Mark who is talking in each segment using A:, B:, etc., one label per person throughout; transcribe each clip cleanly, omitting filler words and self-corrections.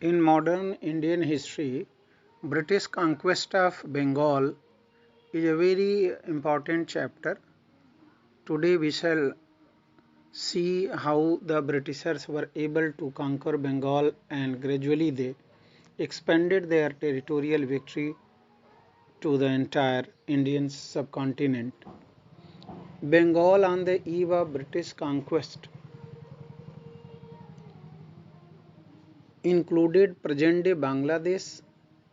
A: In modern Indian history, British conquest of Bengal is a very important chapter. Today we shall see how the Britishers were able to conquer Bengal and gradually they expanded their territorial victory to the entire Indian subcontinent. Bengal on the eve of British conquest included present-day Bangladesh,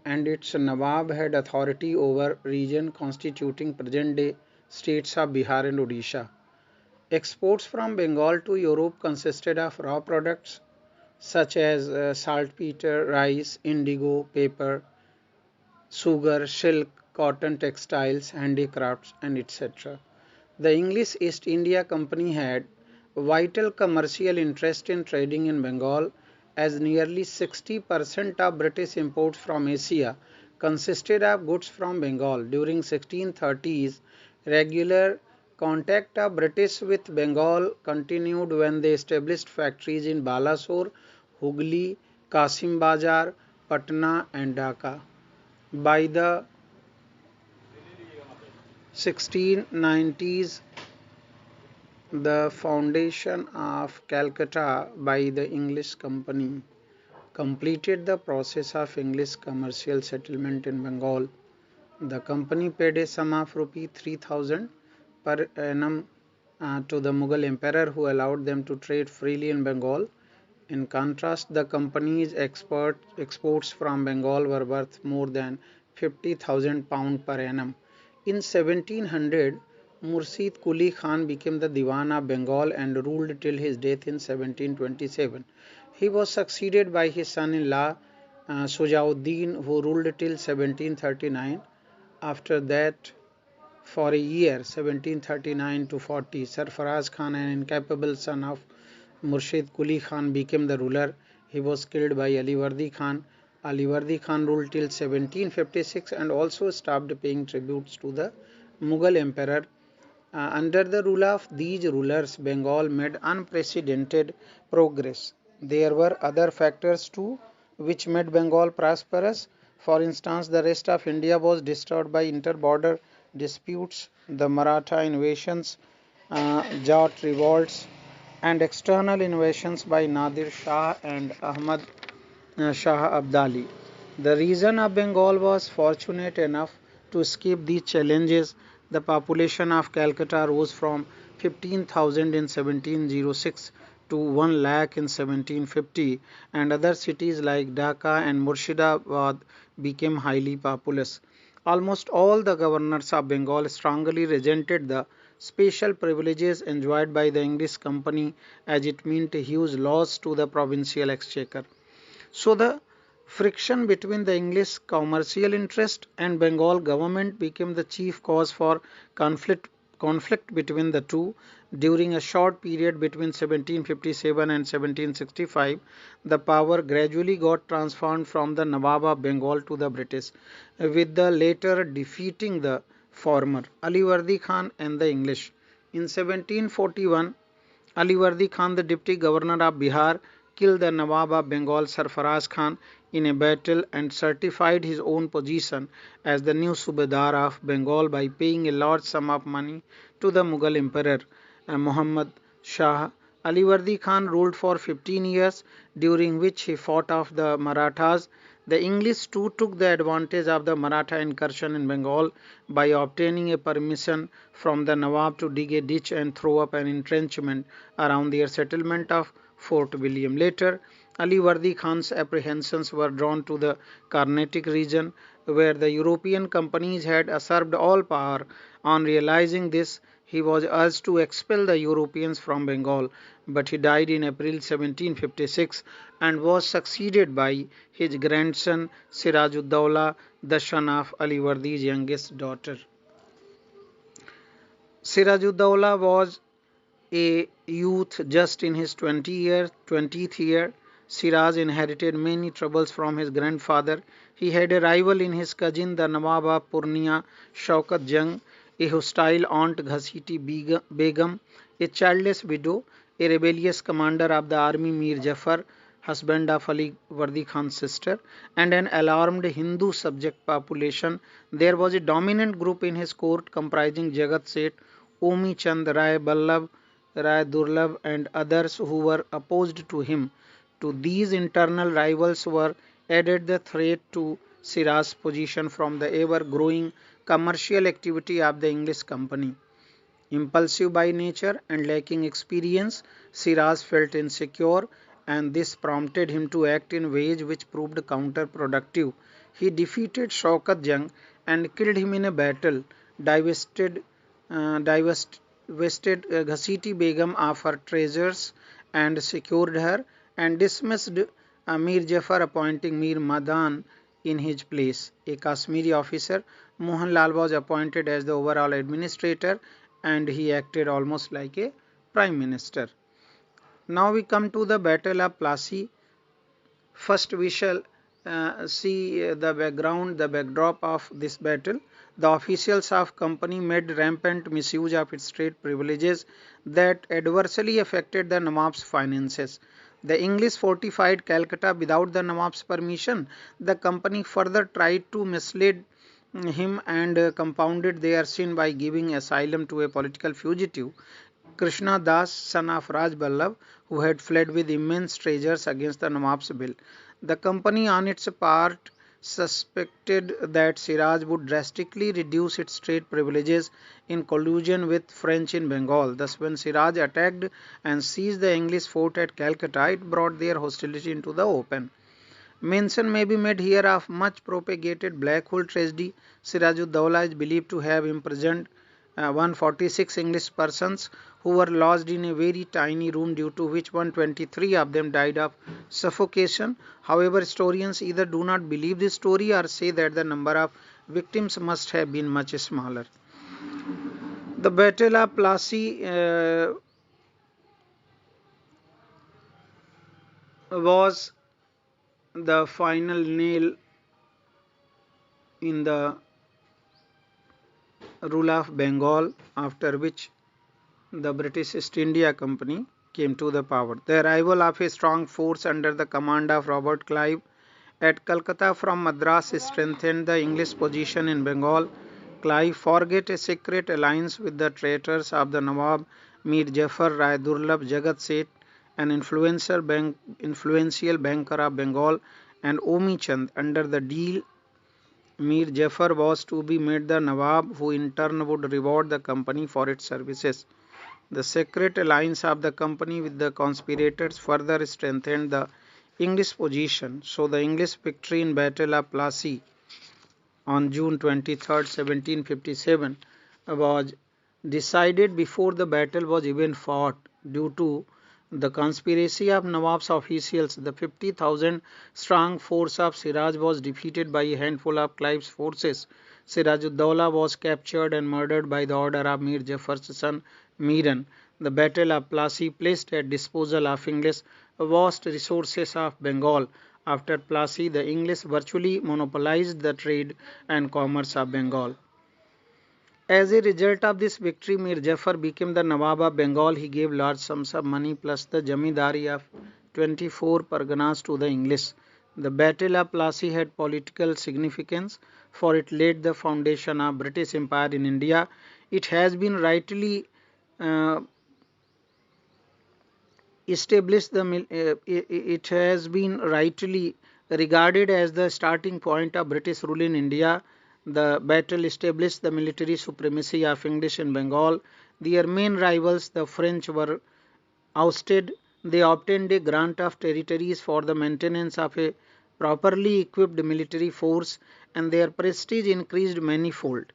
A: and its Nawab had authority over region constituting present-day states of Bihar and Odisha. Exports from Bengal to Europe consisted of raw products such as saltpeter, rice, indigo, paper, sugar, silk, cotton, textiles, handicrafts, and etc. The English East India Company had vital commercial interest in trading in Bengal, as nearly 60% of British imports from Asia consisted of goods from Bengal. During 1630s, regular contact of British with Bengal continued when they established factories in Balasore, Hooghly, Kasim Bazar, Patna, and Dhaka. By the 1690s, the foundation of Calcutta by the English Company completed the process of English commercial settlement in Bengal. The company paid a sum of Rs 3,000 per annum to the Mughal emperor, who allowed them to trade freely in Bengal. In contrast, the company's exports from Bengal were worth more than £50,000 per annum. In 1700, Murshid Quli Khan became the Diwan of Bengal and ruled till his death in 1727. He was succeeded by his son-in-law Sujauddin, who ruled till 1739. After that, for a year, 1739 to 40, Sarfaraz Khan, an incapable son of Murshid Quli Khan, became the ruler. He was killed by Alivardi Khan. Alivardi Khan ruled till 1756 and also stopped paying tributes to the Mughal emperor. Under the rule of these rulers, Bengal made unprecedented progress. There were other factors too which made Bengal prosperous. For instance, the rest of India was disturbed by inter-border disputes, the Maratha invasions, Jat revolts, and external invasions by Nadir Shah and Ahmad Shah Abdali. The region of Bengal was fortunate enough to escape these challenges. The population of Calcutta rose from 15,000 in 1706 to 1 lakh in 1750, and other cities like Dhaka and Murshidabad became highly populous. Almost all the governors of Bengal strongly resented the special privileges enjoyed by the English Company, as it meant a huge loss to the provincial exchequer. So the friction between the English commercial interest and Bengal government became the chief cause for conflict between the two. During a short period between 1757 and 1765, the power gradually got transferred from the Nawab of Bengal to the British, with the latter defeating the former, Alivardi Khan, and the English. In 1741, Alivardi Khan, the deputy governor of Bihar, killed the Nawab of Bengal Sarfaraz Khan in a battle and certified his own position as the new Subedar of Bengal by paying a large sum of money to the Mughal emperor Muhammad Shah. Alivardi Khan ruled for 15 years, during which he fought off the Marathas. The English too took the advantage of the Maratha incursion in Bengal by obtaining a permission from the Nawab to dig a ditch and throw up an entrenchment around their settlement of Fort William. Later, Alivardi Khan's apprehensions were drawn to the Carnatic region, where the European companies had usurped all power. On realizing this, he was urged to expel the Europeans from Bengal, but he died in April 1756 and was succeeded by his grandson Sirajuddaulah, the son of Alivardi's youngest daughter. Sirajuddaulah was a youth just in his 20th year. Siraj inherited many troubles from his grandfather. He had a rival in his cousin, the Nawab of Purnia, Shaukat Jung, a hostile aunt, Ghasiti Begum, a childless widow, a rebellious commander of the army, Mir Jafar. husband of Ali Vardi Khan's sister, and an alarmed Hindu subject population. There was a dominant group in his court comprising Jagat Seth, Omi Chand Rai Ballabh Rai Durlabh, and others who were opposed to him. To these internal rivals were added the threat to Siraj's position from the ever-growing commercial activity of the English company. Impulsive by nature and lacking experience, Siraj felt insecure, and this prompted him to act in ways which proved counterproductive. He defeated Shaukat Jung and killed him in a battle, divested Ghasiti Begum of her treasures and secured her, and dismissed Mir Jafar, appointing Mir Madan in his place. A Kashmiri officer, Mohan Lal, was appointed as the overall administrator, and he acted almost like a prime minister. Now we come to the Battle of Plassey. First we shall see the background, the backdrop of this battle. The officials of company made rampant misuse of its trade privileges that adversely affected the Nawab's finances. The English fortified Calcutta without the Nawab's permission. The company further tried to mislead him and compounded their sin by giving asylum to a political fugitive, Krishna Das, son of Raj Ballabh, who had fled with immense treasures against the Nawab's bill. The company, on its part, suspected that Siraj would drastically reduce its trade privileges in collusion with French in Bengal. Thus, when Siraj attacked and seized the English fort at Calcutta, it brought their hostility into the open. Mention may be made here of much propagated black hole tragedy. Siraj-ud-Dawla is believed to have imprisoned 146 English persons who were lodged in a very tiny room, due to which 123 of them died of suffocation. However, historians either do not believe this story or say that the number of victims must have been much smaller. The Battle of Plassey was the final nail in the rule of Bengal, after which the British East India Company came to the power. The arrival of a strong force under the command of Robert Clive at Calcutta from Madras strengthened the English position in Bengal. Clive forged a secret alliance with the traitors of the Nawab, Mir Jafar, Rai Durlabh, Jagat Seth, an influential banker of Bengal, and Omi Chand. Under the deal, Mir Jafar was to be made the Nawab, who in turn would reward the company for its services. The secret alliance of the company with the conspirators further strengthened the English position. So the English victory in Battle of Plassey on June 23, 1757 was decided before the battle was even fought, due to the conspiracy of Nawab's officials. The 50,000 strong force of Siraj was defeated by a handful of Clive's forces. Siraj-ud-Dawla was captured and murdered by the order of Mir Jafar's son Miran. The Battle of Plassey placed at disposal of English vast resources of Bengal. After Plassey, the English virtually monopolized the trade and commerce of Bengal. As a result of this victory, Mir Jafar became the Nawab of Bengal. He gave large sums of money plus the Jamindari of 24 Parganas to the English. The Battle of Plassey had political significance, for it laid the foundation of British Empire in India. It has been rightly it has been rightly regarded as the starting point of British rule in India. The battle established the military supremacy of English in Bengal. Their main rivals, the French, were ousted. They obtained a grant of territories for the maintenance of a properly equipped military force, and their prestige increased manifold.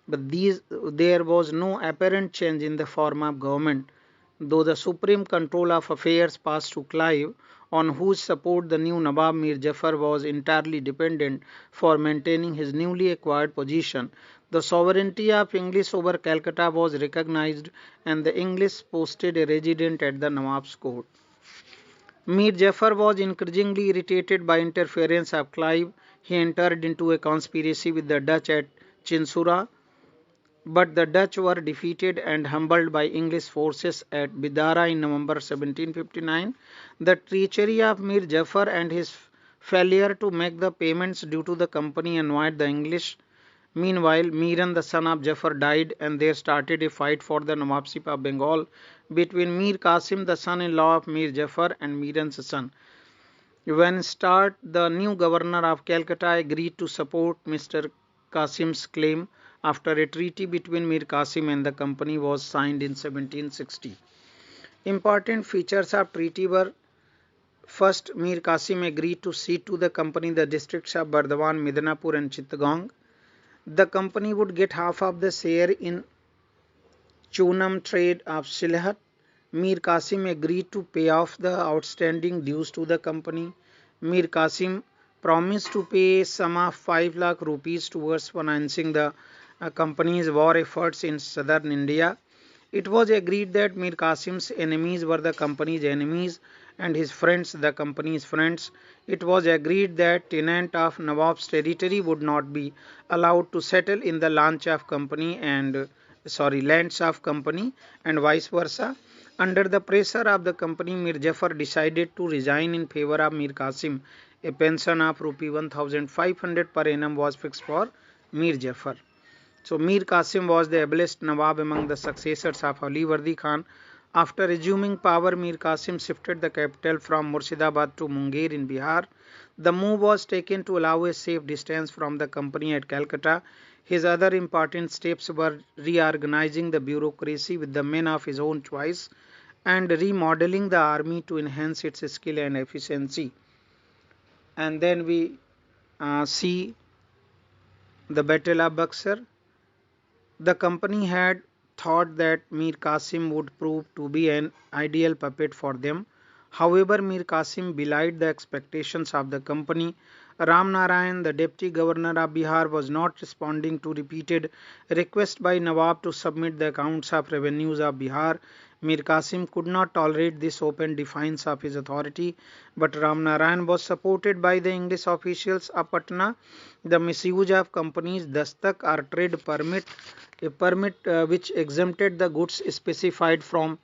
A: But there was no apparent change in the form of government, though the supreme control of affairs passed to Clive, on whose support the new Nawab Mir Jafar was entirely dependent for maintaining his newly acquired position. The sovereignty of English over Calcutta was recognized, and the English posted a resident at the Nawab's court. Mir Jafar was increasingly irritated by interference of Clive. He entered into a conspiracy with the Dutch at Chinsura, but the Dutch were defeated and humbled by English forces at Bidara in November 1759. The treachery of Mir Jafar and his failure to make the payments due to the company annoyed the English. Meanwhile, Miran, the son of Jafar, died, and there started a fight for the Nawabship of Bengal between Mir Qasim, the son-in-law of Mir Jafar, and Miran's son. When start, the new governor of Calcutta agreed to support Mr. Qasim's claim after a treaty between Mir Qasim and the company was signed in 1760. Important features of treaty were: first, Mir Qasim agreed to cede to the company the districts of Bardhaman, Midnapur and Chittagong. The company would get half of the share in Chunam trade of Sylhet. Mir Qasim agreed to pay off the outstanding dues to the company. Mir Qasim promised to pay a sum of 5 lakh rupees towards financing the company's war efforts in southern India. It was agreed that Mir Qasim's enemies were the company's enemies and his friends the company's friends. It was agreed that tenant of Nawab's territory would not be allowed to settle in the lands of company and vice versa. Under the pressure of the company, Mir Jafar decided to resign in favor of Mir Qasim. A pension of Rs 1,500 per annum was fixed for Mir Jafar. So Mir Qasim was the ablest Nawab among the successors of Ali Vardi Khan. After assuming power, Mir Qasim shifted the capital from Murshidabad to Munger in Bihar. The move was taken to allow a safe distance from the company at Calcutta. His other important steps were reorganizing the bureaucracy with the men of his own choice and remodeling the army to enhance its skill and efficiency. And then we see the Battle of Buxar. The company had thought that Mir Qasim would prove to be an ideal puppet for them. However, Mir Qasim belied the expectations of the company. Ram Narayan, the deputy governor of Bihar, was not responding to repeated requests by Nawab to submit the accounts of revenues of Bihar. Mir Qasim could not tolerate this open defiance of his authority, but Ram Narayan was supported by the English officials of Patna. The misuse of company's dastak or trade permit, a permit which exempted the goods specified from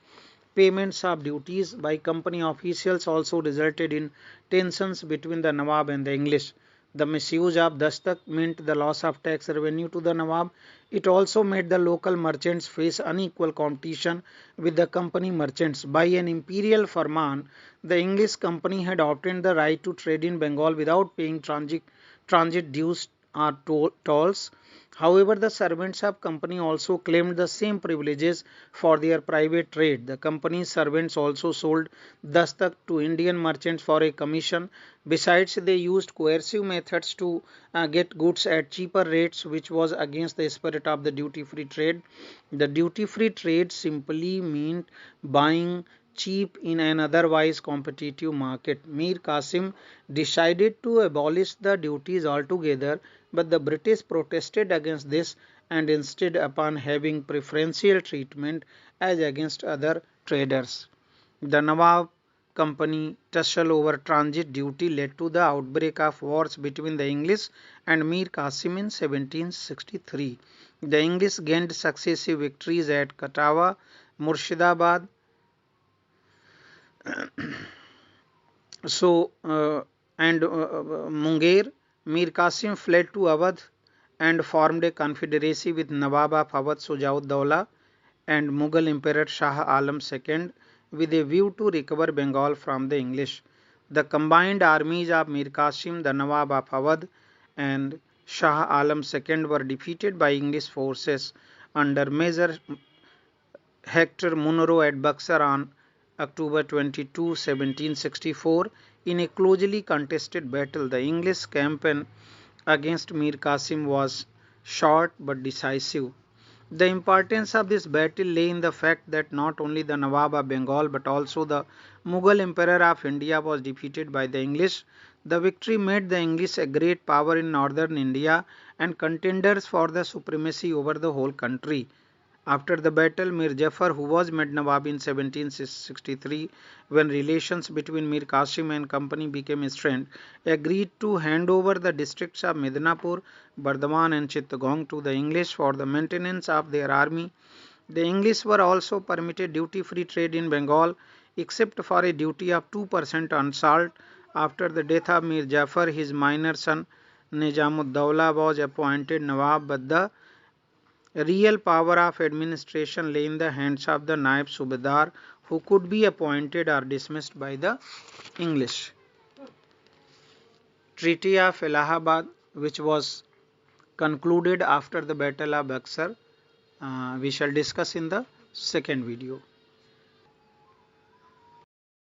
A: payments of duties by company officials, also resulted in tensions between the Nawab and the English. The misuse of dastak meant the loss of tax revenue to the Nawab. It also made the local merchants face unequal competition with the company merchants. By an imperial farman, the English company had obtained the right to trade in Bengal without paying transit dues or tolls. However, the servants of company also claimed the same privileges for their private trade. The company's servants also sold dastak to Indian merchants for a commission. Besides, they used coercive methods to get goods at cheaper rates, which was against the spirit of the duty-free trade. The duty-free trade simply meant buying cheap in an otherwise competitive market. Mir Qasim decided to abolish the duties altogether, but the British protested against this and insisted upon having preferential treatment as against other traders. The Nawab Company tussle over transit duty led to the outbreak of wars between the English and Mir Qasim in 1763. The English gained successive victories at Katawa, Murshidabad, and Munger. Mir Qasim fled to Awadh and formed a confederacy with Nawab of Awadh Sujaud-Dawla and Mughal Emperor Shah Alam II with a view to recover Bengal from the English. The combined armies of Mir Qasim, the Nawab of Awadh, and Shah Alam II were defeated by English forces under Major Hector Munro at Buxar on October 22, 1764, in a closely contested battle. The English campaign against Mir Qasim was short but decisive. The importance of this battle lay in the fact that not only the Nawab of Bengal but also the Mughal Emperor of India was defeated by the English. The victory made the English a great power in northern India and contenders for the supremacy over the whole country. After the battle, Mir Jafar, who was made Nawab in 1763, when relations between Mir Qasim and company became strained, agreed to hand over the districts of Midnapur, Bardhaman and Chittagong to the English for the maintenance of their army. The English were also permitted duty-free trade in Bengal, except for a duty of 2% on salt. After the death of Mir Jafar, his minor son Nizamud-Dawla was appointed Nawab, but the real power of administration lay in the hands of the Naib Subedar, who could be appointed or dismissed by the English. Treaty of Allahabad, which was concluded after the Battle of Buxar, we shall discuss in the second video.